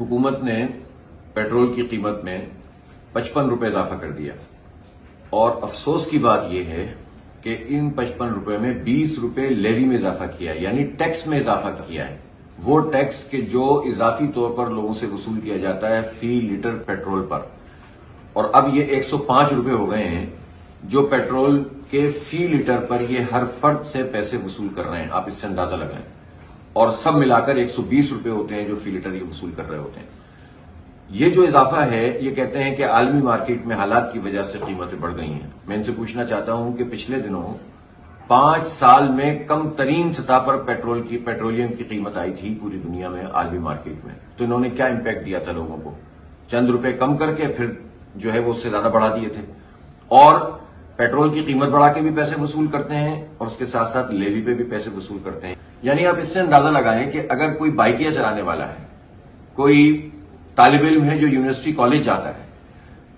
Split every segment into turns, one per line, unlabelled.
हुकूमत ने पेट्रोल की कीमत में 55 रुपये इजाफा कर दिया और अफसोस की बात यह है कि इन 55 रुपये में 20 रुपये लेवी में इजाफा किया है, यानी टैक्स में इजाफा किया है। वो टैक्स के जो इजाफी तौर पर लोगों से वसूल किया जाता है फी लीटर पेट्रोल पर, और अब ये 105 रुपये हो गए हैं जो पेट्रोल के फी लीटर पर ये हर फर्द से पैसे वसूल कर रहे हैं। आप इससे अंदाजा लगाएं, और सब मिलाकर 120 रुपये होते हैं जो फी लीटर ये वसूल कर रहे होते हैं। ये जो इजाफा है ये कहते हैं कि आलमी मार्केट में हालात की वजह से कीमतें बढ़ गई हैं। मैं इनसे पूछना चाहता हूं कि पिछले दिनों 5 साल में कम तरीन सतह पर पेट्रोलियम की कीमत आई थी पूरी दुनिया में आलमी मार्केट में, तो इन्होंने क्या इंपैक्ट दिया था लोगों को? चंद रुपए कम करके फिर जो है वो उससे ज्यादा बढ़ा दिए थे, और पेट्रोल की कीमत बढ़ा के भी पैसे वसूल करते हैं और उसके साथ साथ लेवी पे भी पैसे वसूल करते हैं। यानी आप इससे अंदाजा लगाएं कि अगर कोई बाइकिया चलाने वाला है, कोई तालिब इल्म है जो यूनिवर्सिटी कॉलेज जाता है,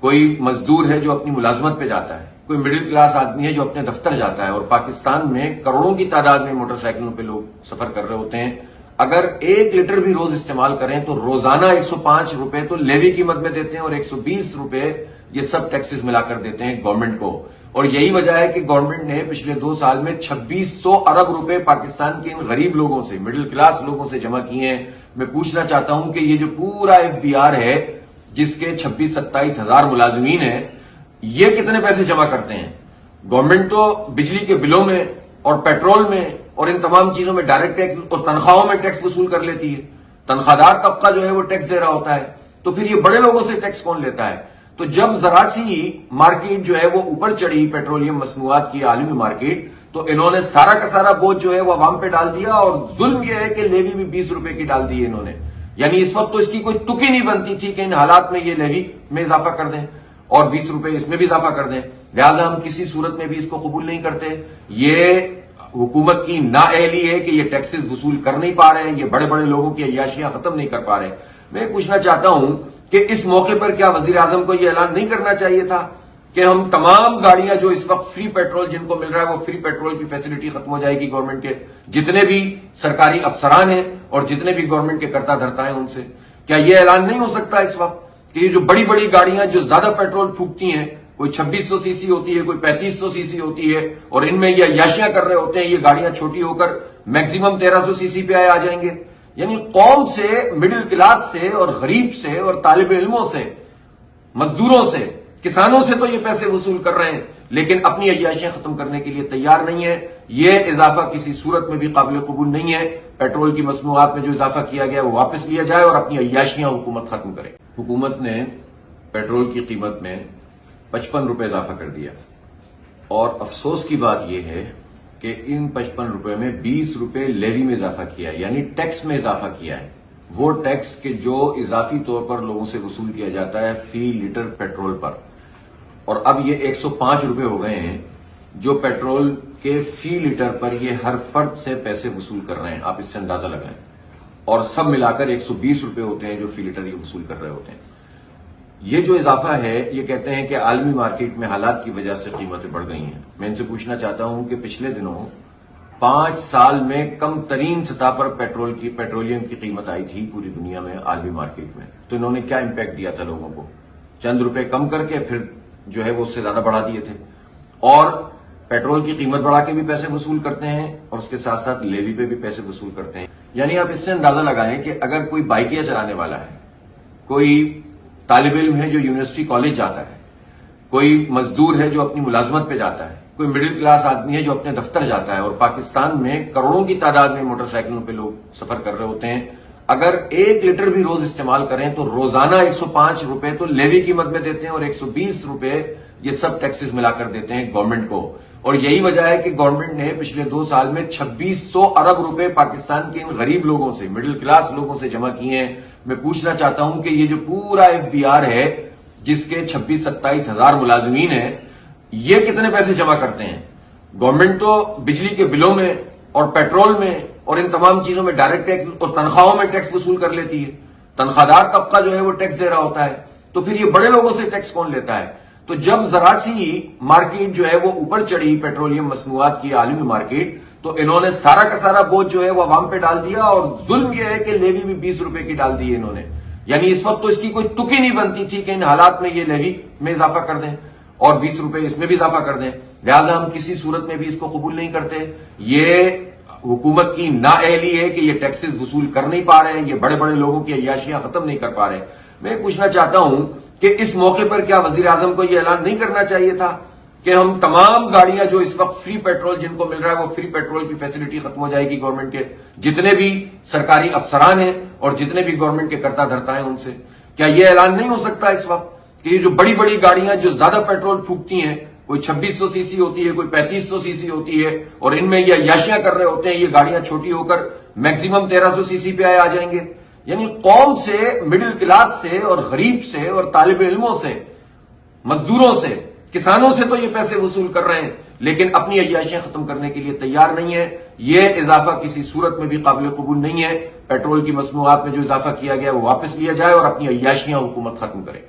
कोई मजदूर है जो अपनी मुलाजमत पे जाता है, कोई मिडिल क्लास आदमी है जो अपने दफ्तर जाता है, और पाकिस्तान में करोड़ों की तादाद में मोटरसाइकिलों पे लोग सफर कर रहे होते हैं, अगर 1 लीटर भी रोज इस्तेमाल करें तो रोजाना 105 रुपए तो लेवी कीमत में देते हैं और 120 रुपए ये सब टैक्सेस मिलाकर देते हैं गवर्नमेंट को। और यही वजह है कि गवर्नमेंट ने पिछले 2 साल में 2600 अरब रुपए पाकिस्तान के इन गरीब लोगों से, मिडिल क्लास लोगों से जमा किए हैं। मैं पूछना चाहता हूं कि ये जो पूरा एफबीआर है जिसके 26-27 हजार मुलाजमीन है, ये कितने पैसे जमा करते हैं? गवर्नमेंट तो बिजली के बिलों में और पेट्रोल में और इन तमाम चीजों में डायरेक्ट टैक्स और तनख्वाहों में टैक्स वसूल कर लेती है। तनख्वाहदार तबका जो है वो टैक्स दे रहा होता है, तो फिर ये बड़े लोगों से टैक्स कौन लेता है? तो जब जरा सी मार्केट जो है वो ऊपर चढ़ी, पेट्रोलियम मसनूआत की आलमी मार्केट, तो इन्होंने सारा का सारा बोझ जो है वो अवाम पे डाल दिया, और जुल्म यह है कि लेवी भी 20 रुपए की डाल दी है इन्होंने। यानी इस वक्त तो इसकी कोई तुक ही नहीं बनती थी कि इन हालात में ये लेवी में इजाफा कर दें और 20 रुपए इसमें भी इजाफा कर दें। लिहाजा हम किसी सूरत में भी इसको कबूल नहीं करते। ये हुकूमत की नाअहली है कि ये टैक्सेस वसूल कर नहीं पा रहे हैं, ये बड़े बड़े लोगों की अय्याशियां खत्म नहीं कर पा रहे। मैं पूछना चाहता हूं कि इस मौके पर क्या वजीर आजम को यह ऐलान नहीं करना चाहिए था कि हम तमाम गाड़ियां जो इस वक्त फ्री पेट्रोल जिनको मिल रहा है वो फ्री पेट्रोल की फैसिलिटी खत्म हो जाएगी गवर्नमेंट के जितने भी सरकारी अफसरान हैं और जितने भी गवर्नमेंट के कर्ता धर्ता हैं उनसे? क्या यह ऐलान नहीं हो सकता इस वक्त कि ये जो बड़ी बड़ी गाड़ियां जो ज्यादा पेट्रोल फूकती हैं, कोई 2600 सीसी होती है, कोई 3500 सीसी होती है, और इनमें ये अय्याशियां कर रहे होते हैं, ये गाड़ियां छोटी होकर मैक्सिमम 1300 सीसी पे आ जाएंगे। यानी कौम से, मिडिल क्लास से और गरीब से और तालिब इल्मों से, मजदूरों से, किसानों से तो ये पैसे वसूल कर रहे हैं, लेकिन अपनी अय्याशियां खत्म करने के लिए तैयार नहीं है। ये इजाफा किसी सूरत में भी काबिल कबूल नहीं है। पेट्रोल की मसनूआत में जो इजाफा किया गया वो वापस लिया जाए और अपनी अय्याशियां हुकूमत खत्म करे। हुकूमत ने पेट्रोल की कीमत में 55 रुपये इजाफा कर दिया, और अफसोस की बात यह है कि इन 55 रुपये में 20 रुपये लेवी में इजाफा किया है, यानी टैक्स में इजाफा किया है। वो टैक्स के जो इजाफी तौर पर लोगों से वसूल किया जाता है फी लीटर पेट्रोल पर, और अब ये 105 रुपये हो गए हैं जो पेट्रोल के फी लीटर पर ये हर फर्द से पैसे वसूल कर रहे हैं। आप इससे अंदाजा लगाएं, और सब मिलाकर 120 रुपये होते हैं जो फी लीटर ये वसूल कर रहे होते हैं। ये जो इजाफा है ये कहते हैं कि आलमी मार्केट में हालात की वजह से कीमतें बढ़ गई हैं। मैं इनसे पूछना चाहता हूं कि पिछले दिनों 5 साल में कम तरीन सतह पर पेट्रोलियम की कीमत आई थी पूरी दुनिया में आलमी मार्केट में, तो इन्होंने क्या इंपैक्ट दिया था लोगों को? चंद रुपए कम करके फिर जो है वो उससे ज्यादा बढ़ा दिए थे, और पेट्रोल की कीमत बढ़ा के भी पैसे वसूल करते हैं और उसके साथ साथ लेवी पे भी पैसे वसूल करते हैं। यानी आप इससे अंदाजा लगाएं कि अगर कोई बाइकिया चलाने वाला है, कोई तालिब इल्म है जो यूनिवर्सिटी कॉलेज जाता है, कोई मजदूर है जो अपनी मुलाजमत पे जाता है, कोई मिडिल क्लास आदमी है जो अपने दफ्तर जाता है, और पाकिस्तान में करोड़ों की तादाद में मोटरसाइकिलों पे लोग सफर कर रहे होते हैं, अगर 1 लीटर भी रोज इस्तेमाल करें तो रोजाना 105 रुपए तो लेवी कीमत में देते हैं और 120 रुपए ये सब टैक्सेस मिलाकर देते हैं गवर्नमेंट को। और यही वजह है कि गवर्नमेंट ने पिछले 2 साल में 2600 अरब रुपए पाकिस्तान के इन गरीब लोगों से, मिडिल क्लास लोगों से जमा किए हैं। मैं पूछना चाहता हूं कि ये जो पूरा एफबीआर है जिसके 26-27 हजार मुलाजमीन है, ये कितने पैसे जमा करते हैं? गवर्नमेंट तो बिजली के बिलों में और पेट्रोल में और इन तमाम चीजों में डायरेक्ट टैक्स और तनख्वाहों में टैक्स वसूल कर लेती है। तनख्वाहदार तबका जो है वो टैक्स दे रहा होता है, तो फिर ये बड़े लोगों से टैक्स कौन लेता है? तो जब जरा सी मार्केट जो है वो ऊपर चढ़ी, पेट्रोलियम मसनूआत की आलमी मार्केट, तो इन्होंने सारा का सारा बोझ जो है वो अवाम पे डाल दिया, और जुल्म यह है कि लेवी भी 20 रुपए की डाल दी है इन्होंने। یعنی اس وقت تو اس کی کوئی تک ہی نہیں بنتی تھی کہ ان حالات میں یہ لیوی میں اضافہ کر دیں اور 20 روپے اس میں بھی اضافہ کر دیں. لہذا ہم کسی صورت میں بھی اس کو قبول نہیں کرتے. یہ حکومت کی نااہلی ہے کہ یہ ٹیکسز وصول کر نہیں پا رہے ہیں, یہ بڑے بڑے لوگوں کی عیاشیاں ختم نہیں کر پا رہے. میں پوچھنا چاہتا ہوں کہ اس موقع پر کیا وزیر اعظم کو یہ اعلان نہیں کرنا چاہیے تھا کہ ہم تمام گاڑیاں جو اس وقت فری پیٹرول جن کو مل رہا ہے وہ فری پیٹرول کی فیسلٹی ختم ہو جائے گی گورنمنٹ کے جتنے بھی سرکاری افسران ہیں اور جتنے بھی گورنمنٹ کے کرتا دھرتا ہیں ان سے. کیا یہ اعلان نہیں ہو سکتا اس وقت کہ یہ جو بڑی بڑی گاڑیاں جو زیادہ پیٹرول پھونکتی ہیں, کوئی 2600 سی سی ہوتی ہے, کوئی 3500 سی سی ہوتی ہے, اور ان میں یہ عیاشیاں کر رہے ہوتے ہیں, یہ گاڑیاں چھوٹی ہو کر میکسیمم 1300 سی سی پہ آ جائیں گے. یعنی قوم سے, مڈل کلاس سے اور غریب سے اور طالب علموں سے, مزدوروں سے, کسانوں سے تو یہ پیسے وصول کر رہے ہیں لیکن اپنی عیاشیاں ختم کرنے کے لیے تیار نہیں ہے. یہ اضافہ کسی صورت میں بھی قابل قبول نہیں ہے. پیٹرول کی مصنوعات میں جو اضافہ کیا گیا وہ واپس لیا جائے اور اپنی عیاشیاں حکومت ختم کرے.